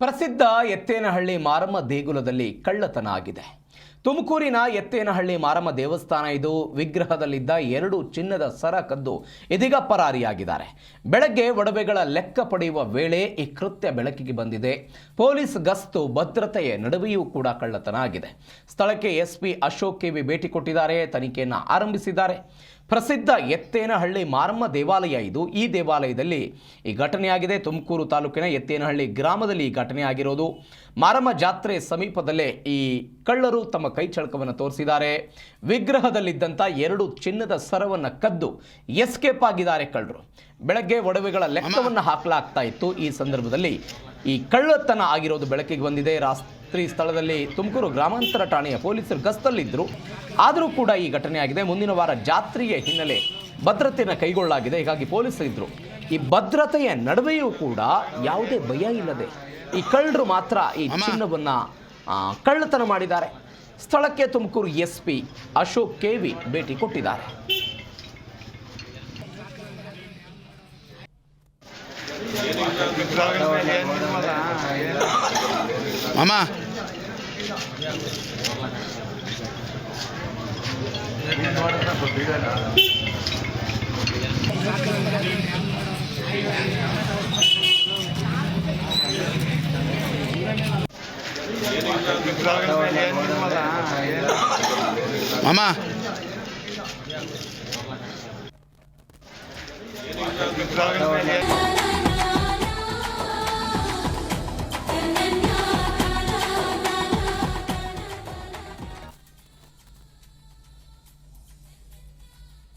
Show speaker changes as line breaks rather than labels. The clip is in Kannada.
ಪ್ರಸಿದ್ಧ ಎತ್ತೇನಹಳ್ಳಿ ಮಾರಮ್ಮ ದೇಗುಲದಲ್ಲಿ ಕಳ್ಳತನ ಆಗಿದೆ. ತುಮಕೂರಿನ ಎತ್ತೇನಹಳ್ಳಿ ಮಾರಮ್ಮ ದೇವಸ್ಥಾನ ಇದು. ವಿಗ್ರಹದಲ್ಲಿದ್ದ 2 ಚಿನ್ನದ ಸರ ಕದ್ದು ಇದೀಗ ಪರಾರಿಯಾಗಿದ್ದಾರೆ. ಬೆಳಗ್ಗೆ ಒಡವೆಗಳ ಲೆಕ್ಕ ಪಡೆಯುವ ವೇಳೆ ಈ ಕೃತ್ಯ ಬೆಳಕಿಗೆ ಬಂದಿದೆ. ಪೊಲೀಸ್ ಗಸ್ತು ಭದ್ರತೆಯ ನಡುವೆಯೂ ಕೂಡ ಕಳ್ಳತನ ಆಗಿದೆ. ಸ್ಥಳಕ್ಕೆ ಎಸ್ಪಿ ಅಶೋಕ್ ಕೆವಿ ಭೇಟಿ ಕೊಟ್ಟಿದ್ದಾರೆ, ತನಿಖೆಯನ್ನು ಆರಂಭಿಸಿದ್ದಾರೆ. ಪ್ರಸಿದ್ಧ ಎತ್ತೇನಹಳ್ಳಿ ಮಾರಮ್ಮ ದೇವಾಲಯ ಇದು. ಈ ದೇವಾಲಯದಲ್ಲಿ ಈ ಘಟನೆಯಾಗಿದೆ. ತುಮಕೂರು ತಾಲೂಕಿನ ಎತ್ತೇನಹಳ್ಳಿ ಗ್ರಾಮದಲ್ಲಿ ಈ ಘಟನೆ ಆಗಿರೋದು. ಮಾರಮ್ಮ ಜಾತ್ರೆ ಸಮೀಪದಲ್ಲೇ ಈ ಕಳ್ಳರು ತಮ್ಮ ಕೈ ಚಳಕವನ್ನು ತೋರಿಸಿದ್ದಾರೆ. ವಿಗ್ರಹದಲ್ಲಿದ್ದಂಥ 2 ಚಿನ್ನದ ಸರವನ್ನು ಕದ್ದು ಎಸ್ಕೇಪ್ ಆಗಿದ್ದಾರೆ ಕಳ್ಳರು. ಬೆಳಗ್ಗೆ ಒಡವೆಗಳ ಲೆಕ್ಕವನ್ನು ಹಾಕಲಾಗ್ತಾ ಇತ್ತು. ಈ ಸಂದರ್ಭದಲ್ಲಿ ಈ ಕಳ್ಳತನ ಆಗಿರೋದು ಬೆಳಕಿಗೆ ಬಂದಿದೆ. ರಾತ್ರಿ ಸ್ಥಳದಲ್ಲಿ ತುಮಕೂರು ಗ್ರಾಮಾಂತರ ಠಾಣೆಯ ಪೊಲೀಸರು ಗಸ್ತಲ್ಲಿದ್ದರು. ಆದರೂ ಕೂಡ ಈ ಘಟನೆ ಆಗಿದೆ. ಮುಂದಿನ ವಾರ ಜಾತ್ರೆಯ ಹಿನ್ನೆಲೆ ಭದ್ರತೆಯನ್ನು ಕೈಗೊಳ್ಳಲಾಗಿದೆ. ಹೀಗಾಗಿ ಪೊಲೀಸರಿದ್ದರು. ಈ ಭದ್ರತೆಯ ನಡುವೆಯೂ ಕೂಡ ಯಾವುದೇ ಭಯ ಇಲ್ಲದೆ ಈ ಕಳ್ಳರು ಮಾತ್ರ ಈ ಚಿನ್ನವನ್ನು ಕಳ್ಳತನ ಮಾಡಿದ್ದಾರೆ. ಸ್ಥಳಕ್ಕೆ ತುಮಕೂರು ಎಸ್ಪಿ ಅಶೋಕ್ ಕೆವಿ ಭೇಟಿ ಕೊಟ್ಟಿದ್ದಾರೆ.
ಮಾಮಾ ಮಾಮಾ